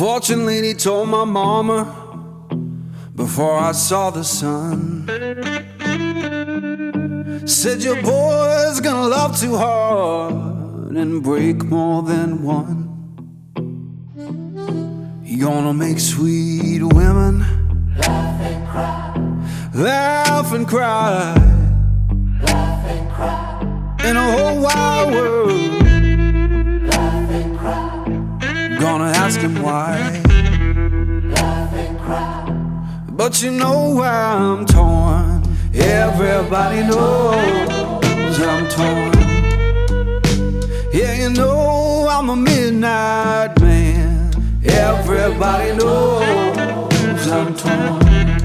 Fortune lady told my mama before I saw the sun. Said your boy's gonna love too hard and break more than one. You're gonna make sweet women laugh and cry, laugh and cry, laugh and cry. In a whole wide world, laugh and cry. Gonna ask him why, laugh and cry. But you know why I'm torn. Everybody knows I'm torn. Yeah, you know I'm a midnight man. Everybody knows I'm torn.